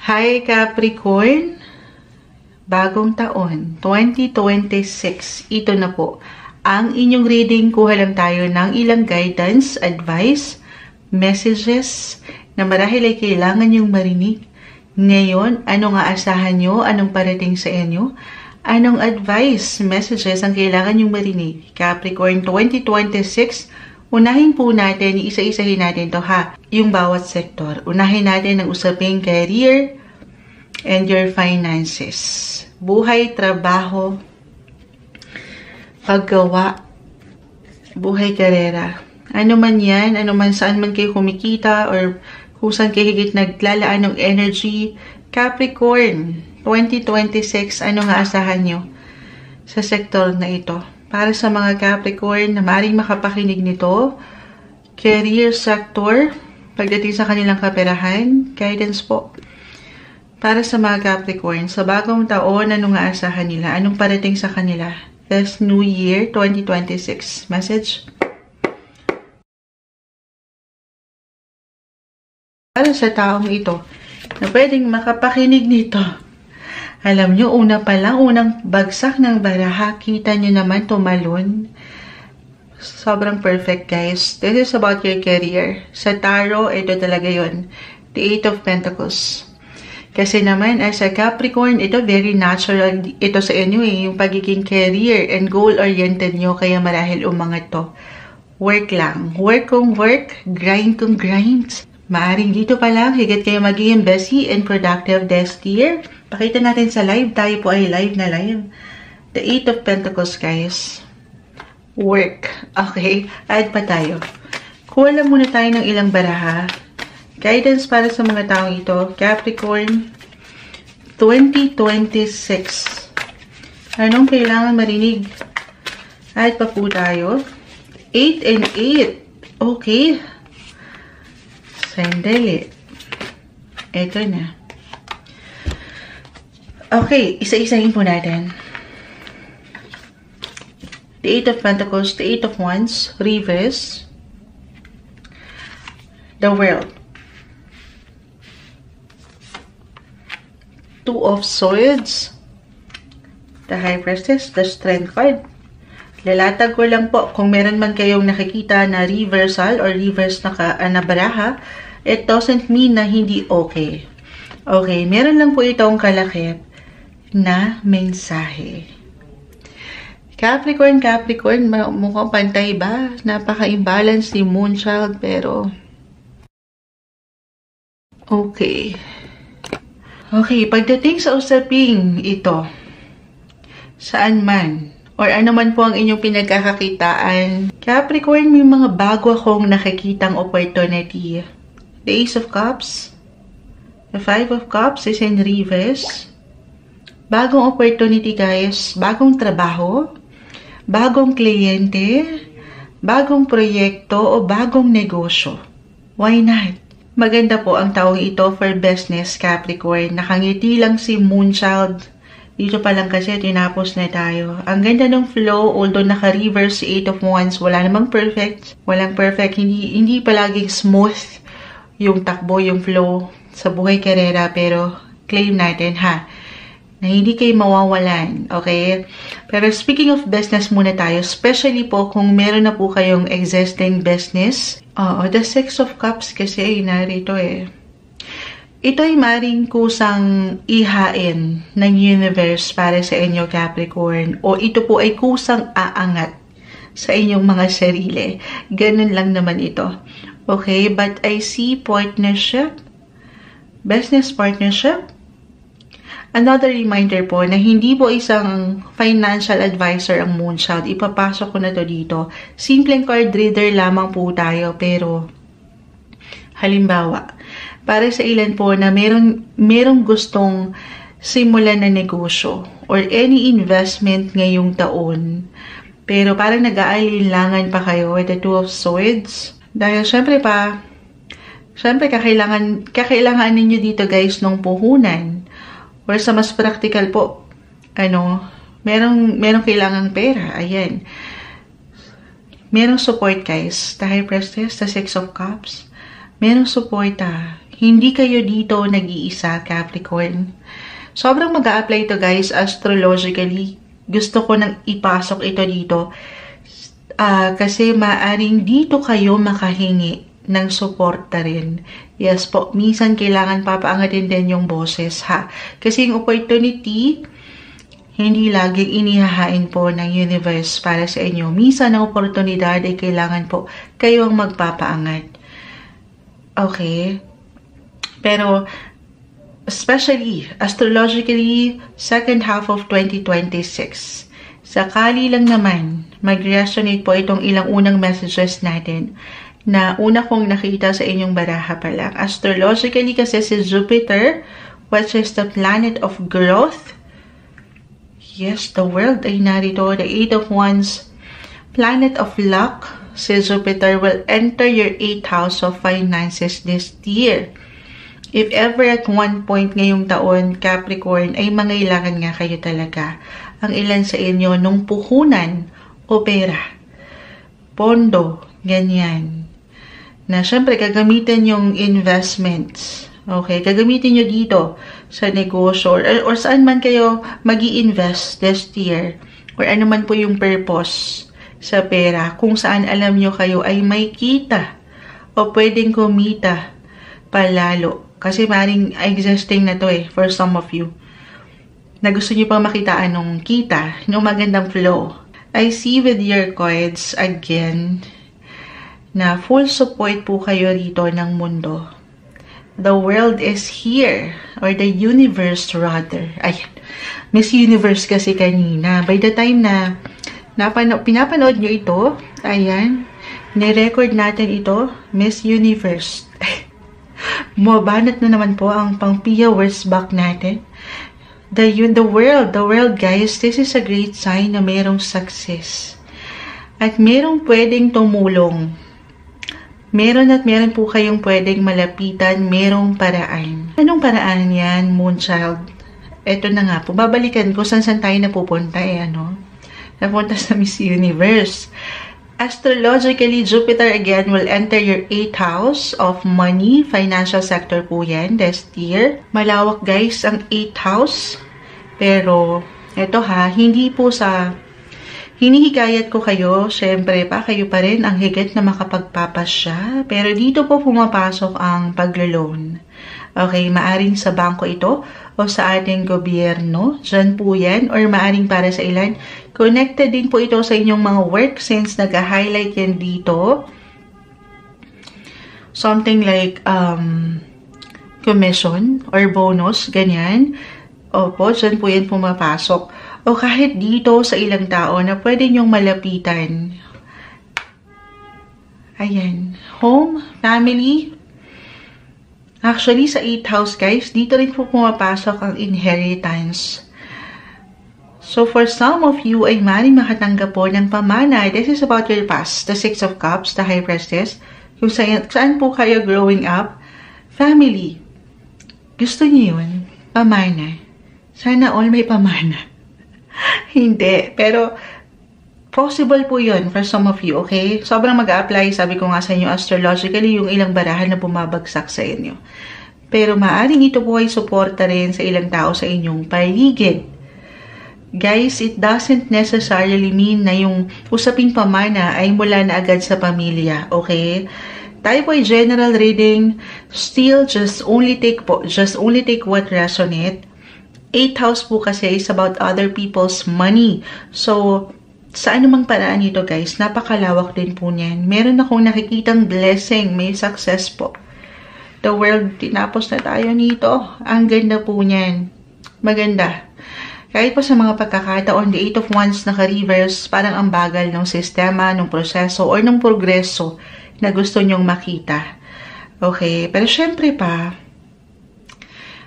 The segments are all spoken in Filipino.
Hi Capricorn, bagong taon, 2026. Ito na po ang inyong reading. Kuha lang tayo ng ilang guidance, advice, messages na marahil ay kailangan yung marinig. Ngayon, ano nga asahan nyo? Anong parating sa inyo? Anong advice, messages ang kailangan yung marinig? Capricorn 2026, unahin po natin, isa-isahin natin to ha, yung bawat sektor. Unahin natin ang usaping career and your finances. Buhay, trabaho, paggawa, buhay, karera. Ano man yan, ano man saan man kayo kumikita or kung saan kayo higit naglalaan ng energy. Capricorn 2026, ano nga asahan nyo sa sektor na ito? Para sa mga Capricorn na maaaring makapakinig nito, career sector, pagdating sa kanilang kaperahan, guidance po. Para sa mga Capricorn, sa bagong taon, ano nga asahan nila? Anong parating sa kanila? This New Year 2026 message. Para sa taong ito, na pwedeng makapakinig nito, alam nyo, una pa lang, unang bagsak ng baraha, kita nyo naman tumalon. Sobrang perfect, guys. This is about your career. Sa tarot, ito talaga yon, the Eight of Pentacles. Kasi naman, as a Capricorn, ito very natural ito sa inyo yung pagiging career and goal-oriented nyo, kaya marahil umangat to. Work lang. Work kung work, grind kung grind. Maaring dito pa lang, higit kayo magiging busy and productive this year. Pakita natin sa live. Tayo po ay live na live. The Eight of Pentacles, guys. Work. Okay. Add pa tayo. Kuha lang muna tayo ng ilang baraha. Guidance para sa mga taong ito. Capricorn 2026. Anong kailangan marinig? Add pa po tayo. 8 and 8. Okay. Sandali. Ito na. Okay, isa-isahin po natin. The Eight of Pentacles, the Eight of Wands, reverse. The World. Two of Swords. The High Priestess, the Strength card. Lalatag ko lang po kung meron man kayong nakikita na reversal or reverse na baraha, it doesn't mean na hindi okay. Okay, meron lang po itong kalakip na mensahe. Capricorn, mukhang pantay ba? Napaka-imbalance ni Moonchild, pero okay. Okay, pagdating sa usaping ito, saan man, or ano man po ang inyong pinagkakakitaan, Capricorn, may mga bago akong nakikitang opportunity. The Ace of Cups, the Five of Cups is in reverse. Bagong opportunity, guys. Bagong trabaho, bagong kliyente, bagong proyekto, o bagong negosyo. Why not? Maganda po ang taong ito for business, Capricorn. Nakangiti lang si Moonchild. Dito pa lang kasi, tinapos na tayo. Ang ganda ng flow, although naka-reverse si Eight of Wands, wala namang perfect. Walang perfect. Hindi palaging smooth yung takbo, yung flow sa buhay karera, pero claim natin ha, na hindi kayo mawawalan, okay? Pero speaking of business muna tayo, especially po kung meron na po kayong existing business. The Six of Cups kasi ay narito eh. Ito ay maring kusang ihain ng universe para sa inyo, Capricorn, o ito po ay kusang aangat sa inyong mga sarili. Ganun lang naman ito. Okay, but I see partnership, business partnership. Another reminder po na hindi po isang financial advisor ang Moonchild. Ipapasok ko na to dito. Simpleng card reader lamang po tayo, pero halimbawa, para sa ilan po na merong gustong simulan na negosyo or any investment ngayong taon, pero parang nag-aalinlangan pa kayo with the Two of Swords. Dahil syempre kakailangan ninyo dito, guys, ng puhunan. Or sa mas practical po, merong kailangang pera. Ayan. Merong support, guys. The High Priestess, the Six of Cups. Merong suporta. Hindi kayo dito nag-iisa, Capricorn. Sobrang mag-a-apply ito guys astrologically. Gusto ko nang ipasok ito dito. Kasi maaring dito kayo makahingi ng suporta rin. Yes po, minsan kailangan papaangatin din yung boses ha. Kasi yung opportunity, hindi laging inihahain po ng universe para sa inyo. Minsan ang oportunidad ay kailangan po kayo ang magpapaangat. Okay? Pero, especially, astrologically, second half of 2026, sakali lang naman, mag-resonate po itong ilang unang messages natin na una kong nakita sa inyong baraha pa lang. Astrologically kasi si Jupiter, which is the planet of growth. Yes, the world ay narito. The 8 of Wands, planet of luck. Si Jupiter will enter your 8th house of finances this year. If ever at one point ngayong taon, Capricorn, ay mangailangan nga kayo talaga. Ang ilan sa inyo nung puhunan o pera, pondo, ganyan. Na syempre gagamitin yung investments. Okay, gagamitin nyo dito sa negosyo or saan man kayo magi-invest this year or ano man po yung purpose sa pera, kung saan alam nyo kayo ay may kita o pwedeng kumita palalo. Kasi maring existing na to for some of you na gusto nyo pang makitaan ng kita, yung magandang flow. I see with your cards again na full support po kayo dito ng mundo. The world is here, or the universe rather. Ayan, Miss Universe kasi kanina. By the time na pinapanood nyo ito, ayan, nirecord natin ito, Miss Universe. Mabanat na naman po ang pang-Pia words back natin. The world guys, this is a great sign na merong success. At merong pwedeng tumulong. Meron po kayong pwedeng malapitan, merong paraan. Anong paraan yan, Moonchild? Ito na nga po, babalikan ko saan tayo napupunta napunta sa Miss Universe. Astrologically, Jupiter again will enter your 8th house of money, financial sector po yan this year. Malawak guys ang 8th house. Pero, eto hindi po sa hinihikayat ko kayo, syempre kayo pa rin ang higit na makapagpapasya. Pero dito po pumapasok ang paglo-loan. Okay, maaring sa bangko ito o sa ating gobyerno. Diyan po yan. Or maaring para sa ilan. Connected din po ito sa inyong mga work since nag-highlight yan dito. Something like commission or bonus, ganyan. Opo, diyan po yan pumapasok. O kahit dito sa ilang tao na pwede nyong malapitan. Ayan. Home, family. Actually, sa 8th house, guys, dito rin po pumapasok ang inheritance. So, for some of you, ay maaaring makatanggap po ng pamana. This is about your past. The 6 of Cups, the High Priestess. Kung saan po kayo growing up. Family. Gusto niyo yun? Pamana. Sana all may pamana. Hindi. Pero, possible po yun for some of you, okay? Sobrang mag-a-apply, sabi ko nga sa inyo, astrologically, yung ilang barahan na bumabagsak sa inyo. Pero maaring ito po ay suporta rin sa ilang tao sa inyong paligid. Guys, it doesn't necessarily mean na yung usaping pamana ay mula na agad sa pamilya, okay? Tayo po ay general reading, still just only take what resonate. 8th house po kasi is about other people's money. So, sa anumang paraan ito guys, napakalawak din po niyan. Meron akong nakikitang blessing, may success po. The world, tinapos na tayo nito. Ang ganda po niyan. Maganda. Kahit po sa mga pagkakataon, the 8 of Wands naka-reverse, parang ang bagal ng sistema, ng proseso, or ng progreso na gusto nyong makita. Okay, pero syempre pa,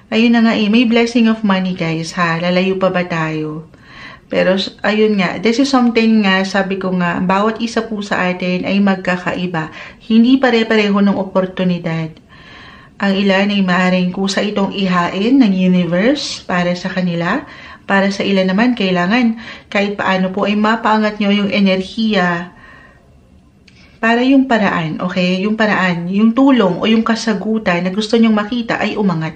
ayun na nga may blessing of money guys lalayo pa ba tayo? Pero, ayun nga, this is something nga, sabi ko nga, bawat isa po sa atin ay magkakaiba. Hindi pare-pareho ng oportunidad. Ang ilan ay maaaring kusa itong ihain ng universe para sa kanila. Para sa ilan naman, kailangan kahit paano po ay mapaangat nyo yung enerhiya para yung paraan, okay? Yung paraan, yung tulong o yung kasagutan na gusto nyong makita ay umangat.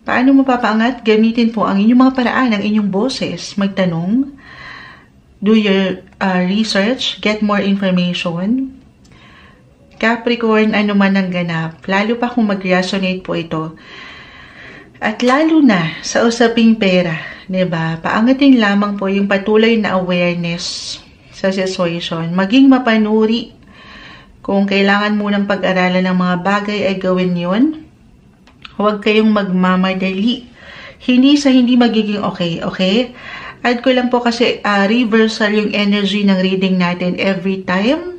Paano mapapaangat? Gamitin po ang inyong mga paraan, ang inyong boses. Magtanong, do your research, get more information. Capricorn, ano man ang ganap, lalo pa kung mag-resonate po ito. At lalo na sa usaping pera, diba? Paangatin lamang po yung patuloy na awareness sa situation. Maging mapanuri. Kung kailangan munang pag-aralan ng mga bagay ay gawin yon. Huwag kayong magmamadali. Hindi magiging okay, okay? Add ko lang po kasi reversal yung energy ng reading natin every time.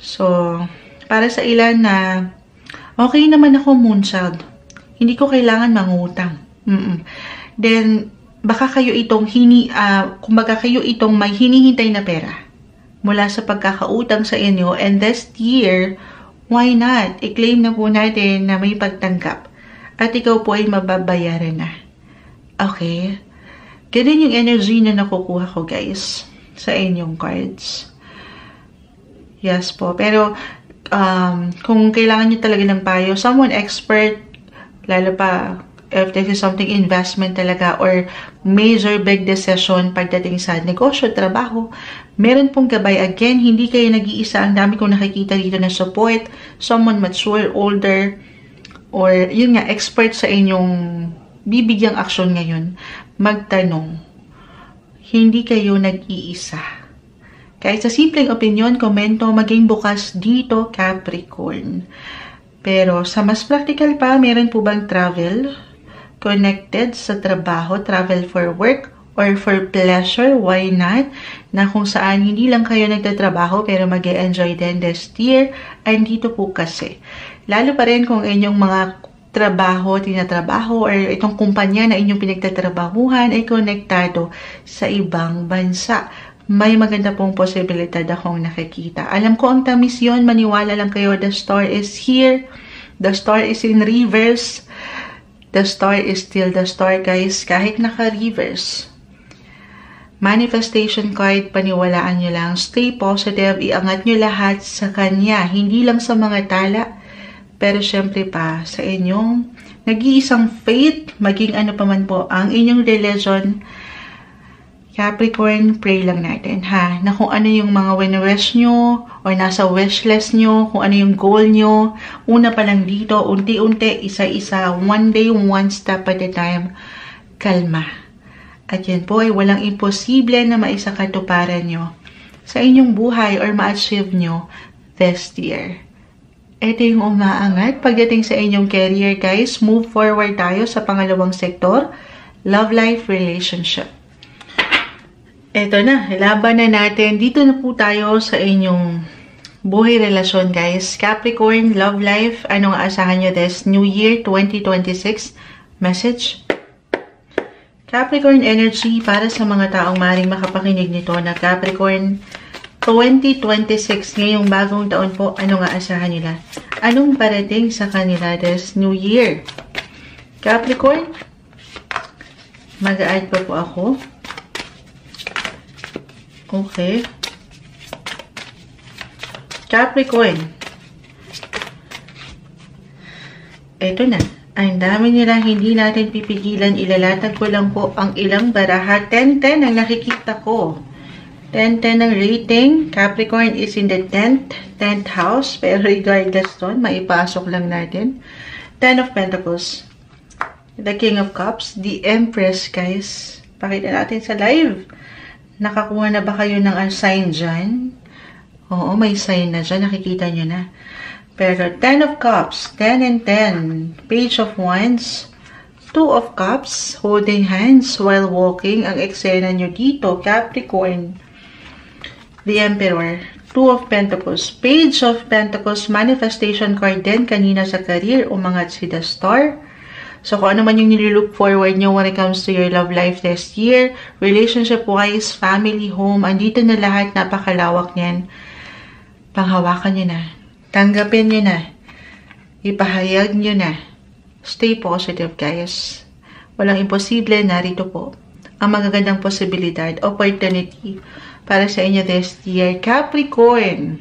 So, para sa ilan na okay naman ako moonchild. Hindi ko kailangan mangutang. Then, baka kayo itong kumbaga kayo itong may hinihintay na pera mula sa pagkakautang sa inyo, and this year, why not? I-claim na po natin na may pagtanggap at ikaw po ay mababayaran na. Okay? Ganun yung energy na nakukuha ko, guys, sa inyong cards. Yes po. Pero, kung kailangan nyo talaga ng payo, someone expert, lalo pa if this is something investment talaga or major big decision pagdating sa negosyo, trabaho, meron pong gabay. Again, hindi kayo nag-iisa. Ang dami kong nakikita dito na support, someone mature, older, or yun nga, expert sa inyong bibigyang aksyon ngayon. Magtanong. Hindi kayo nag-iisa. Kahit sa simpleng opinion, komento, maging bukas dito, Capricorn. Pero sa mas practical pa, meron po bang travel connected sa trabaho, travel for work, or for pleasure? Why not? Na kung saan hindi lang kayo nagtatrabaho pero mag-e-enjoy din this year, ay dito po kasi. Lalo pa rin kung inyong mga tinatrabaho, or itong kumpanya na inyong pinagtatrabahuhan ay konektado sa ibang bansa. May maganda pong posibilidad akong nakikita. Alam ko ang tamis yun, maniwala lang kayo, the star is here, the star is in reverse, the star is still the star, guys, kahit naka-reverse. Manifestation card, paniwalaan nyo lang, stay positive, iangat nyo lahat sa kanya, hindi lang sa mga tala, pero syempre pa sa inyong nag-iisang faith, maging ano pa man po ang inyong religion. Capricorn, pray lang natin, ha? Na kung ano yung mga wini-wish nyo, or nasa wish list nyo, kung ano yung goal nyo, una pa lang dito, unti-unti, isa-isa, one day, one step at a time, kalma. At yan po ay walang imposible na maisakatuparan nyo sa inyong buhay or ma-achieve nyo this year. Ito yung umaangat pagdating sa inyong career, guys. Move forward tayo sa pangalawang sektor, love life, relationship. Eto na, laban na natin. Dito na po tayo sa inyong buhay relasyon, guys. Capricorn, love life, anong aasahan nyo this New Year 2026? Message. Capricorn energy para sa mga taong maring makapakinig nito na Capricorn 2026, ngayong bagong taon po, anong aasahan nila? Anong parating sa kanila this New Year? Capricorn, mag-a-add pa po ako. Okay. Capricorn. Eto na. Ang dami nila, hindi natin pipigilan. Ilalatag ko lang po ang ilang baraha. 10-10 ang nakikita ko. 10-10 ang rating. Capricorn is in the 10th house. Pero regardless doon, maipasok lang natin. 10 of Pentacles. The King of Cups. The Empress, guys. Pakita natin sa live. Nakakuha na ba kayo ng sign dyan? Oo, may sign na dyan. Nakikita nyo na. Pero 10 of Cups, 10 and 10. Page of Wands, 2 of Cups, holding hands while walking. Ang eksena nyo dito, Capricorn. The Emperor, 2 of Pentacles. Page of Pentacles, manifestation card din. Kanina sa career, umangat si the Star. So, kung ano man yung nililook forward nyo when it comes to your love life this year, relationship-wise, family, home, andito na lahat, napakalawak niyan. Panghawakan nyo na. Tanggapin nyo na. Ipahayag nyo na. Stay positive, guys. Walang imposible, narito po ang magagandang posibilidad, opportunity, para sa inyo this year, Capricorn.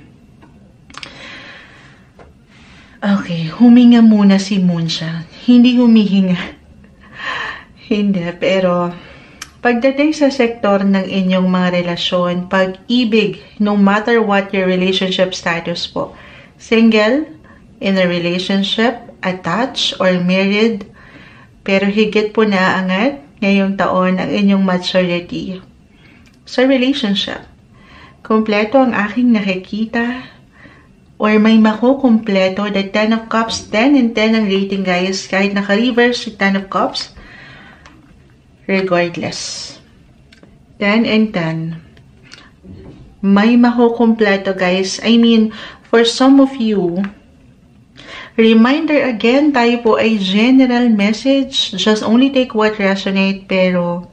Okay, huminga muna si Moonshine. Hindi humihinga. Hindi, pero pagdating sa sektor ng inyong mga relasyon, pag-ibig, no matter what your relationship status po, single, in a relationship, attached, or married, pero higit po naaangat ngayong taon ang inyong maturity sa relationship. Kompleto ang aking nakikita, or may makukumpleto, the 10 of Cups, 10 and 10 ang rating guys, kahit naka-reverse si 10 of Cups, regardless. 10 and 10. May makukumpleto guys. I mean, for some of you, reminder again, tayo po ay general message. Just only take what resonate, pero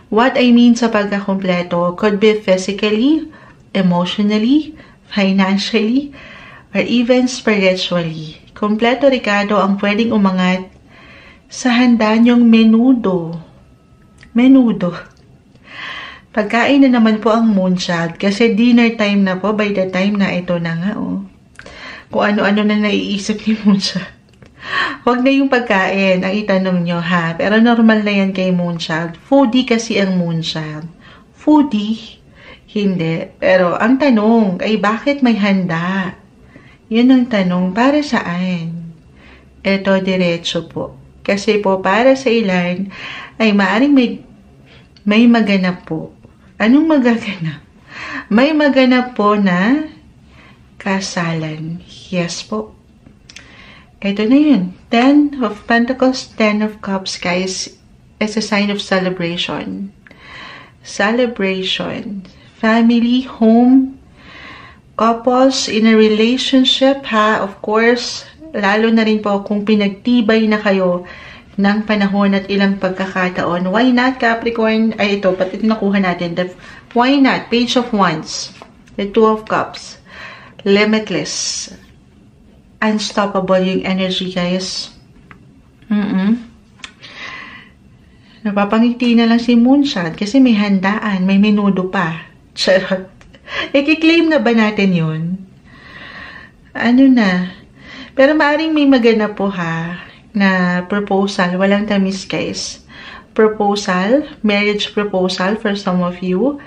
what I mean sa pagkakumpleto could be physically, emotionally, financially, or even spiritually. Kompleto, Ricardo, ang pwedeng umangat sa handa nyong menudo. Menudo. Pagkain na naman po ang Moonshine kasi dinner time na po by the time na ito na nga, oh. Kung ano-ano na naiisip ni Moonshine. Huwag na yung pagkain ang itanong nyo, ha? Pero normal na yan kay Moonshine. Foodie kasi ang Moonshine. Foodie? Hindi. Pero ang tanong ay bakit may handa? Yun ang tanong. Para saan? Ito, diretso po. Kasi po, para sa ilan, ay maaring may maganap po. Anong magaganap? May maganap po na kasalan. Yes po. Ito na yun. 10 of Pentacles, 10 of Cups, guys, is a sign of celebration. Celebration. Family, home, couples in a relationship, ha? Of course, lalo na rin po kung pinagtibay na kayo ng panahon at ilang pagkakataon. Why not, Capricorn? Ay, ito, pati nakuha natin. Why not? Page of Wands. The 2 of Cups. Limitless. Unstoppable yung energy, guys. Napapangiti na lang si Moonshine kasi may handaan, may menudo pa. Charot. I-claim na ba natin yun? Ano na? Pero maaaring may magana po, ha, na proposal. Walang tamis, guys. Proposal, marriage proposal for some of you.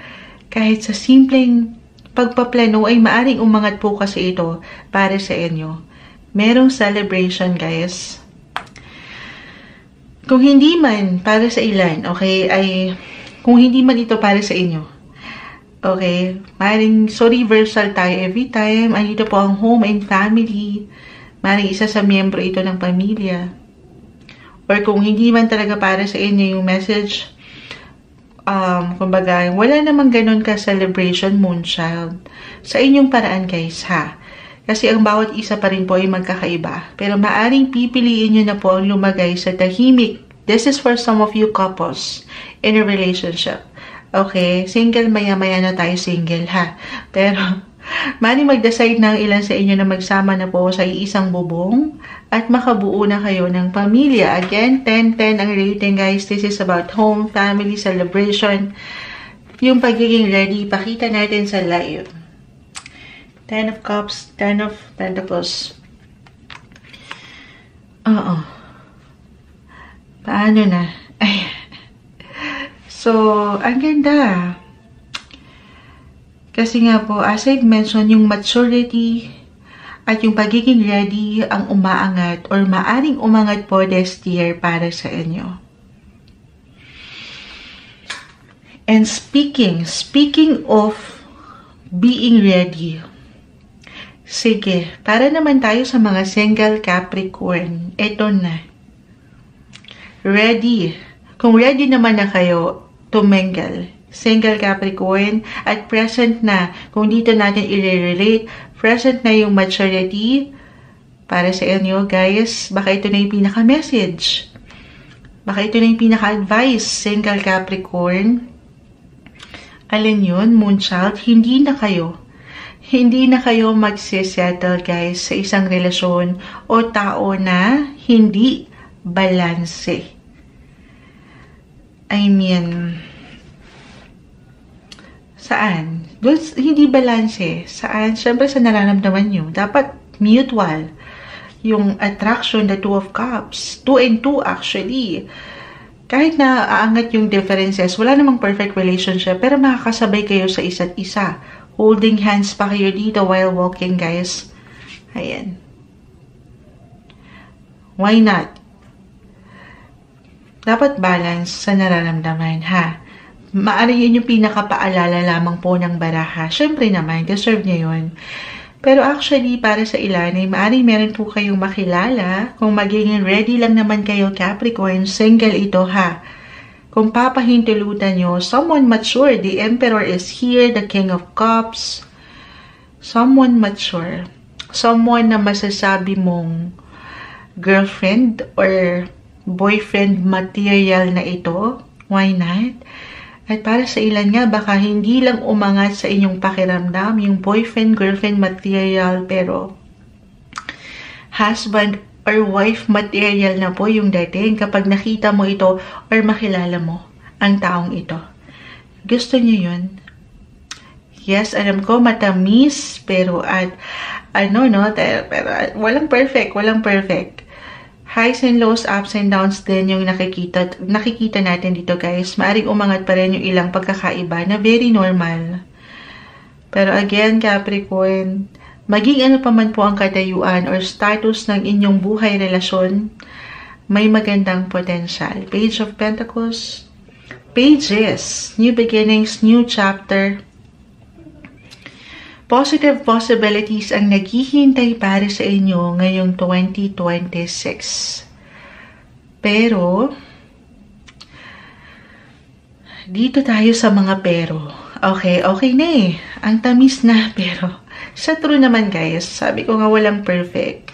Kahit sa simpleng pagpaplano ay maaaring umangat po kasi ito para sa inyo. Merong celebration, guys. Kung hindi man para sa ilan, okay, ay kung hindi man ito para sa inyo, okay, maaaring so reversal tayo every time. Andito po ang home and family. Maaaring isa sa miyembro ito ng pamilya. Or kung hindi man talaga para sa inyo yung message, kumbaga, wala namang ganun ka celebration, Moonshine. Sa inyong paraan, guys, ha? Kasi ang bawat isa pa rin po ay magkakaiba. Pero maaring pipiliin nyo na po ang lumagay sa tahimik. This is for some of you couples in a relationship. Okay? Single, maya-maya na tayo single, ha? Pero maaring mag-decide ng ilan sa inyo na magsama na po sa iisang bubong at makabuo na kayo ng pamilya. Again, 10-10 ang rating, guys. This is about home, family, celebration. Yung pagiging ready, pakita natin sa live. 10 of Cups, 10 of Pentacles. Oo. Paano na? Ay. So, ang ganda. Kasi nga po, as I've mentioned, yung maturity at yung pagiging ready ang umaangat or maaring umangat po this year para sa inyo. And speaking of being ready, sige, para naman tayo sa mga single Capricorn, ito na. Ready. Kung ready naman na kayo to mingle, single Capricorn, at present na, kung dito natin i-relate, present na yung maturity para sa inyo, guys. Baka ito na yung pinaka-message. Baka ito na yung pinaka-advice, single Capricorn. Alin yun, Moonchild? Hindi na kayo magsisettle, guys, sa isang relasyon o tao na hindi balanse. I mean, Saan? Doon, hindi balanse. Saan? Siyempre sa nararamdaman nyo. Dapat mutual. Yung attraction, the Two of Cups. 2 and 2 actually. Kahit na aangat yung differences, wala namang perfect relationship, pero makakasabay kayo sa isa't isa. Holding hands pa kayo dito while walking, guys. Ayan. Why not? Dapat balance sa nararamdaman, ha? Maaari yun yung pinakapaalala lamang po ng baraha. Siyempre naman, deserve niya yun. Pero actually, para sa ilan, ay maaari meron po kayong makilala. Kung magiging ready lang naman kayo, Capricorn, single ito, ha? Kung papahintulutan nyo, someone mature. The Emperor is here, the King of Cups. Someone mature. Someone na masasabi mong girlfriend or boyfriend material na ito. Why not? At para sa ilan nga, baka hindi lang umangat sa inyong pakiramdam yung boyfriend, girlfriend material, pero husband or wife material na po yung dating kapag nakita mo ito or makilala mo ang taong ito. Gusto niyo yun? Yes, alam ko matamis, pero pero walang perfect. Highs and lows, ups and downs din yung nakikita natin dito, guys. Maaring umangat pa rin yung ilang pagkakaiba na very normal. Pero again, Capricorn, maging ano pa man po ang katayuan or status ng inyong buhay relasyon, may magandang potential. Page of Pentacles, Pages, new beginnings, new chapter. Positive possibilities ang naghihintay para sa inyo ngayong 2026. Pero, dito tayo sa mga pero. Okay na eh. Ang tamis na, pero sa true naman, guys, sabi ko nga walang perfect.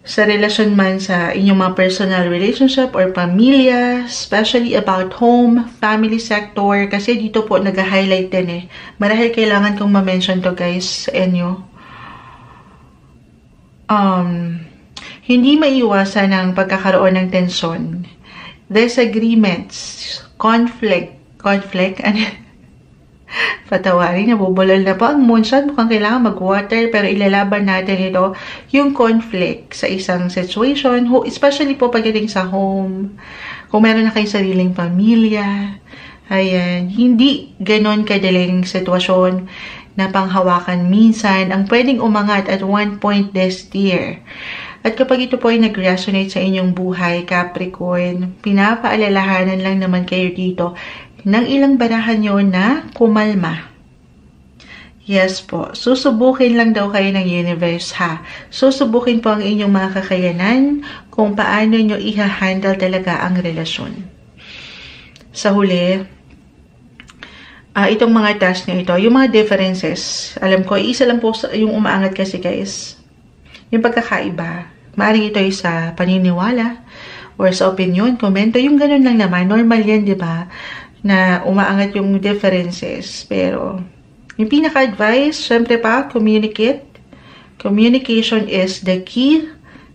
Sa relasyon man sa inyong mga personal relationship or pamilya, especially about home, family sector, kasi dito po nag-highlight din eh. Marahil kailangan kong ma-mention to, guys, sa inyo. Hindi maiiwasan ang pagkakaroon ng tensyon, disagreements, conflict, ano? Patawarin, nabubulol na po ang moonshot. Mukhang kailangan mag-water, pero ilalaban natin ito, yung conflict sa isang situation, especially po pagdating sa home, kung meron na kayong sariling pamilya. Ayan, hindi ganon kadaling sitwasyon na panghawakan minsan ang pwedeng umangat at one point this year. At kapag ito po ay nag-resonate sa inyong buhay, Capricorn, pinapaalalahanan lang naman kayo dito ng ilang barahan nyo na kumalma. Yes po, susubukin lang daw kayo ng universe, ha. Susubukin po ang inyong mga kakayanan kung paano nyo i-handle talaga ang relasyon. Sa huli, itong mga task nyo ito, yung mga differences, alam ko, isa lang po yung umaangat kasi, guys. Yung pagkakaiba, maaaring ito ay sa paniniwala or sa opinion, komento, yung ganun lang naman. Normal yan, di ba? Na umaangat yung differences. Pero, yung pinaka-advice, syempre pa, communicate. Communication is the key.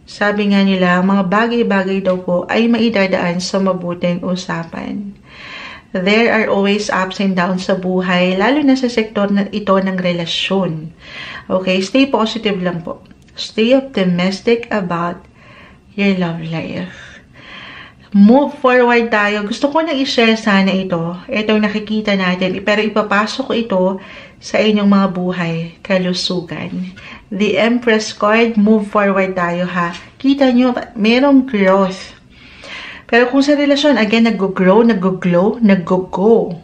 Sabi nga nila, mga bagay-bagay daw po ay maidadaan sa mabuting usapan. There are always ups and downs sa buhay, lalo na sa sektor na ito ng relasyon. Okay, stay positive lang po. Stay optimistic about your love life. Move forward tayo. Gusto ko na i-share sana ito. Itong nakikita natin. Pero ipapasok ko ito sa inyong mga buhay. Kalusugan. The Empress card. Move forward tayo, ha. Kita nyo, merong growth. Pero kung sa relasyon, again, nag-grow, nag-glow, nag-go.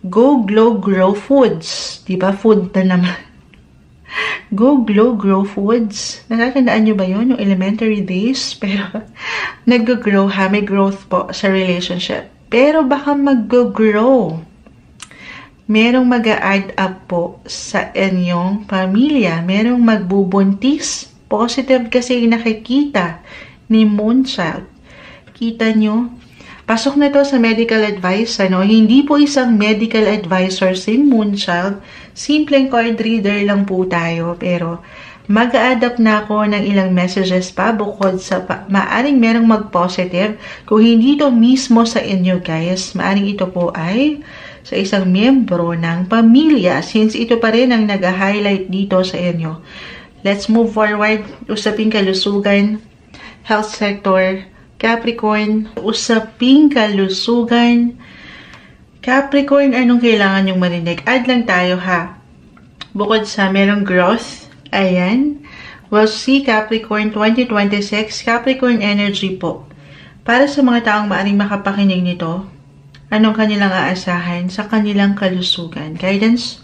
Go, glow, grow foods. Diba? Food na naman. Go, glow, grow foods. Natatandaan nyo ba yun? Yung elementary days? Pero, nag-grow ha. May growth po sa relationship. Pero baka mag-grow. Merong mag-add up po sa inyong pamilya. Merong magbubuntis. Positive kasi yung nakikita ni Moonchild. Kita nyo? Pasok na to sa medical advice. Hindi po isang medical advisor si Moonchild. Simpleng card reader lang po tayo. Pero mag-a-adapt na ako ng ilang messages pa bukod sa maaring merong mag-positive. Kung hindi to mismo sa inyo, guys, maaring ito po ay sa isang miyembro ng pamilya since ito pa rin ang nag-highlight dito sa inyo. Let's move forward. Usaping kalusugan, health sector, Capricorn. Usaping kalusugan, Capricorn, anong kailangan yung marinig? Add lang tayo ha. Bukod sa merong growth, ayan. We'll see Capricorn 2026, Capricorn energy po. Para sa mga taong maaring makapakinig nito, anong kanilang aasahan sa kanilang kalusugan? Guidance?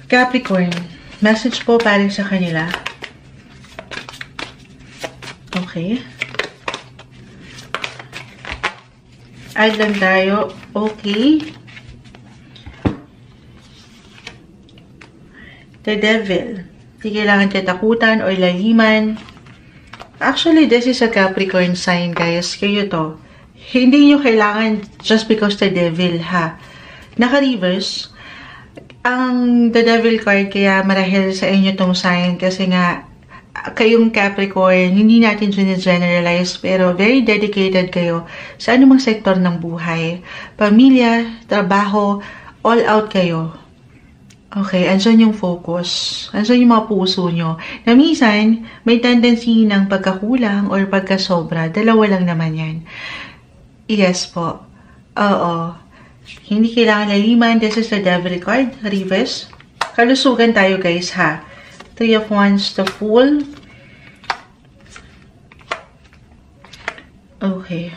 Capricorn, message po para sa kanila. Okay. Add lang tayo. Okay. The Devil. Hindi kailangan tatakutan o laliman. Actually, this is a Capricorn sign, guys. Kayo to. Hindi nyo kailangan just because the devil, ha. Naka-reverse. Ang the devil card, kaya marahil sa inyo tong sign. Kasi nga, kayong Capricorn, hindi natin generalize, pero very dedicated kayo sa anumang sektor ng buhay. Pamilya, trabaho, all out kayo. Okay, andyan yung focus. Andyan yung mga puso nyo. Na minsan, may tendency ng pagkakulang or pagkasobra. Dalawa lang naman yan. Yes po. Oo. Hindi kailangan laliman. This is the devil card. Reverse. Kalusugan tayo guys ha. 3 of Wands, the Fool. Okay.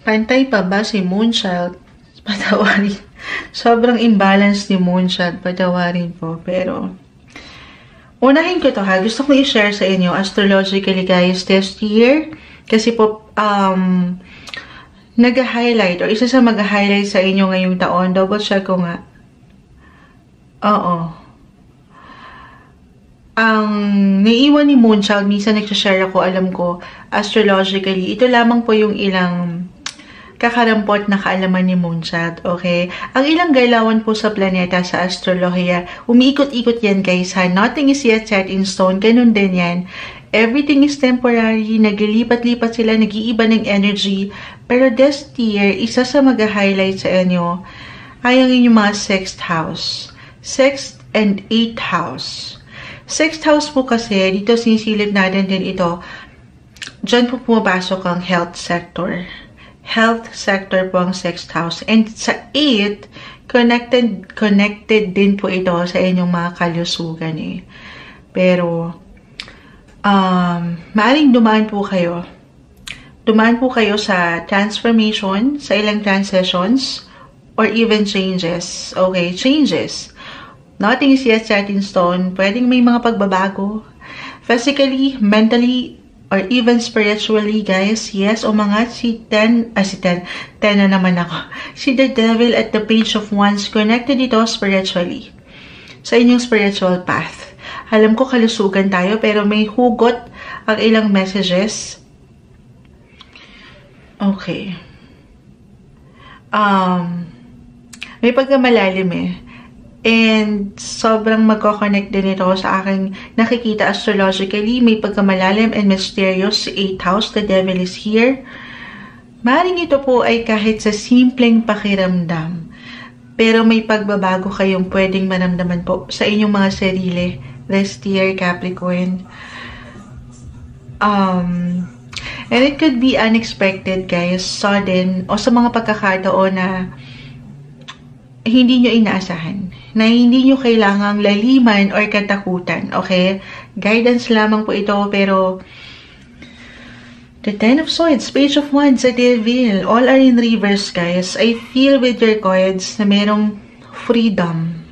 Pantay pa ba si Moonchild? Patawarin. Sobrang imbalance ni Moonchild. Patawarin po. Pero, unahin ko to ha. Gusto kong i-share sa inyo astrologically guys this year. Kasi po, nag-highlight or isa sa mag-highlight sa inyo ngayong taon. Double check ko nga. Oo. Ang naiiwan ni Moonchild, minsan nag-share ako, alam ko, astrologically. Ito lamang po yung ilang kakarampot na kaalaman ni Moonchild, okay? Ang ilang galawan po sa planeta sa astrolohiya, umiikot-ikot yan guys ha. Nothing is yet set in stone, ganun din yan. Everything is temporary, naglilipat-lipat sila, nag-iiba ng energy. Pero this year, isa sa mag-highlight sa inyo, ay ang inyong mga 6th house. 6th and 8th house. 6th house po kasi, dito sinisilip natin din ito, dyan po pumapasok ang health sector. Health sector po ang 6th house. And sa 8, connected din po ito sa inyong mga kalusugan eh. Pero, maaring dumaan po kayo. Dumaan po kayo sa transformation, sa ilang transitions, or even changes. Okay, changes. Nothing is yet set in stone. Pwedeng may mga pagbabago. Physically, mentally, or even spiritually, guys. Yes, umangat si 10 na naman ako. Si the devil at the page of wands, connected ito spiritually. Sa inyong spiritual path. Alam ko kalusugan tayo, pero may hugot ang ilang messages. Okay. May pagkamalalim eh. And sobrang magkoconnect din ito sa aking nakikita astrologically. May pagkamalalim and mysterious 8th house. The devil is here. Maring ito po ay kahit sa simpleng pakiramdam. Pero may pagbabago kayong pwedeng maramdaman po sa inyong mga sarili. This year, Capricorn. And it could be unexpected, guys. Sudden. O sa mga pagkakataon na hindi nyo inaasahan. Na hindi nyo kailangang laliman or katakutan. Okay? Guidance lamang po ito. Pero, the 10 of Swords, Page of Wands, the Devil, all are in reverse, guys. I feel with your cards na merong freedom.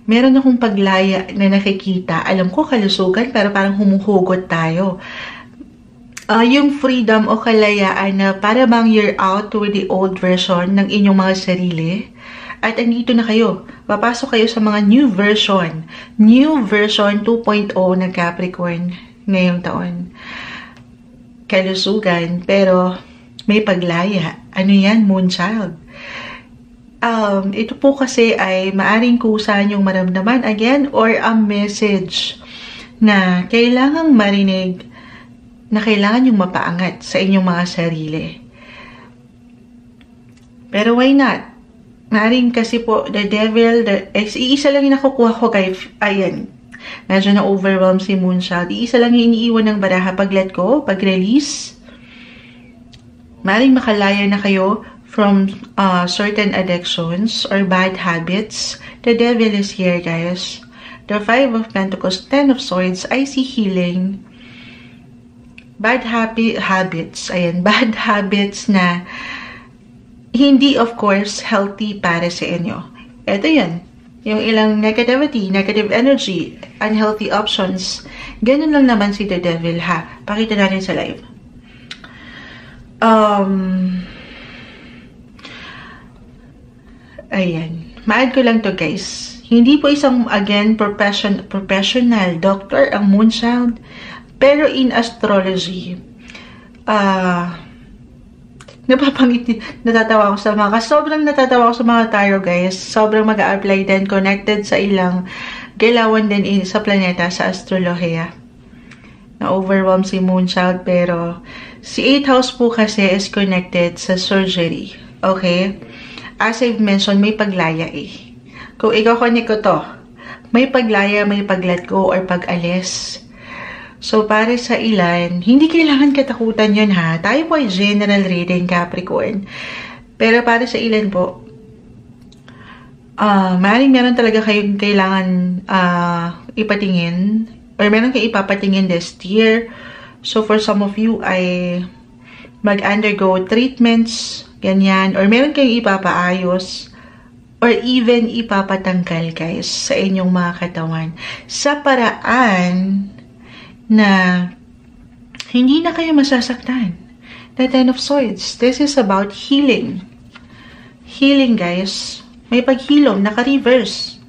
Meron akong paglaya na nakikita. Alam ko, kalusugan, pero parang humuhugot tayo. Yung freedom o kalayaan na para bang you're out with the old version ng inyong mga sarili. At andito na kayo. Papasok kayo sa mga new version. New version 2.0 ng Capricorn ngayong taon. Kalusugan, pero may paglaya. Ano yan? Moonchild. Ito po kasi ay maaring kusan yung maramdaman again or a message na kailangang marinig na kailangan yung mapaangat sa inyong mga sarili. Pero why not? Maaring kasi po, the devil, iisa lang yung nakukuha ko guys. Ayan. Medyo na-overwhelm si Moonchild. Iisa lang yung iniiwan ng baraha pag let go, pag release. Maaring makalaya na kayo from certain addictions or bad habits. The devil is here, guys. The 5 of Pentacles, 10 of Swords, I see healing. Bad habits. Ayan, bad habits na hindi, of course, healthy para sa inyo. Ito yan. Yung ilang negativity, negative energy, unhealthy options. Ganun lang naman si the devil, ha? Pakita natin sa live. Ayan. Ma-add ko lang to, guys. Hindi po isang, again, professional doctor ang Moonchild. Pero in astrology, natatawa ako sa mga, sobrang natatawa ako sa mga tarot, guys. Sobrang mag-a-apply din, connected sa ilang galawan din sa planeta, sa astrolohiya. Na-overwhelm si Moonchild, pero si 8th house po kasi is connected sa surgery. Okay? As I've mentioned, may paglaya eh. Kung ikaw connect ko to, may paglaya, may pag-let go, or pag-alis. So, para sa ilan, hindi kailangan katakutan yun ha. Tayo po ay general reading, Capricorn. Pero para sa ilan po, maaaring meron talaga kayong kailangan ipatingin, or meron kayong ipapatingin this year. So, for some of you ay mag-undergo treatments, ganyan, or meron kayong ipapaayos, or even ipapatanggal, guys, sa inyong mga katawan. Sa paraan na hindi na kayo masasaktan. The 10 of Swords. This is about healing. Healing, guys. May paghilom, naka-reverse.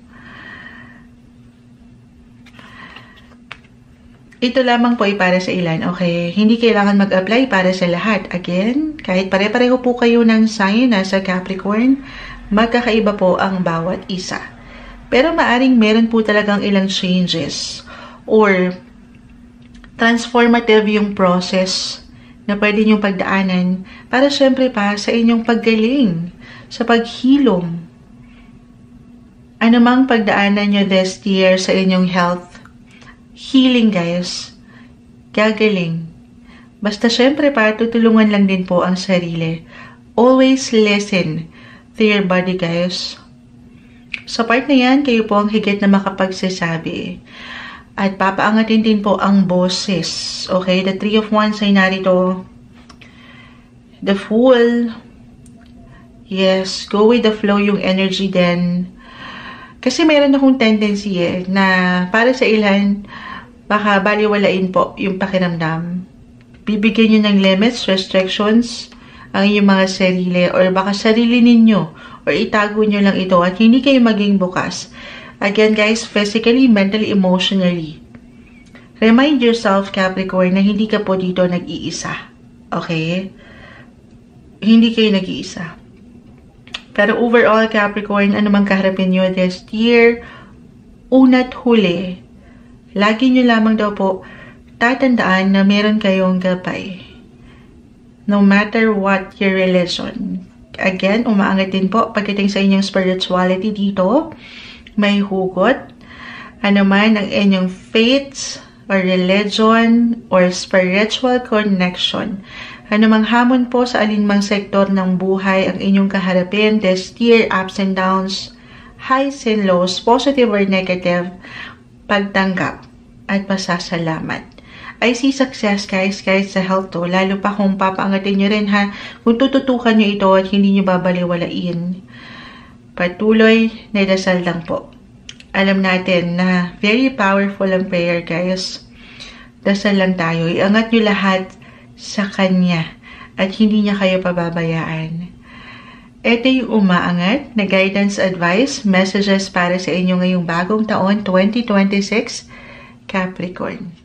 Ito lamang po ay para sa ilan, okay? Hindi kailangan mag-apply para sa lahat. Again, kahit pare-pareho po kayo ng sign na sa Capricorn, magkakaiba po ang bawat isa. Pero maaring meron po talagang ilang changes or transformative yung process na pwede niyong pagdaanan para syempre pa sa inyong paggaling, sa paghilom. Anumang pagdaanan nyo this year sa inyong health, healing, guys, gagaling. Basta syempre pa, tutulungan lang din po ang sarili. Always listen to your body, guys. Sa part na yan, kayo po ang higit na makapagsasabi. At papaangatin din po ang boses. Okay? The 3 of Wands ay narito. The Fool. Yes. Go with the flow yung energy din. Kasi mayroon akong tendency na para sa ilan, baka baliwalain po yung pakiramdam. Bibigyan nyo ng limits, restrictions, ang inyong mga sarili. Or baka sarili ninyo. Or itago nyo lang ito at hindi kayo maging bukas. Again, guys, physically, mentally, emotionally. Remind yourself, Capricorn, na hindi ka po dito nag-iisa. Okay? Hindi kayo nag-iisa. Pero overall, Capricorn, anumang kaharapin nyo this year, una't huli, lagi nyo lamang daw po tatandaan na meron kayong gabay. No matter what your religion. Again, umaangat din po pagdating sa inyong spirituality dito. May hugot, ano man ang inyong faith or religion or spiritual connection. Ano mang hamon po sa alinmang sektor ng buhay ang inyong kaharapin this year, ups and downs, highs and lows, positive or negative, pagtanggap at pasasalamat. I see success, guys, kahit sa health to, lalo pa kung papaangatin nyo rin ha, kung tututukan nyo ito at hindi nyo babaliwalain. Patuloy na dasal lang po. Alam natin na very powerful ang prayer, guys. Dasal lang tayo. Iangat nyo lahat sa Kanya at hindi niya kayo pababayaan. Ito yung umaangat na guidance, advice, messages para sa inyo ngayong bagong taon, 2026, Capricorn.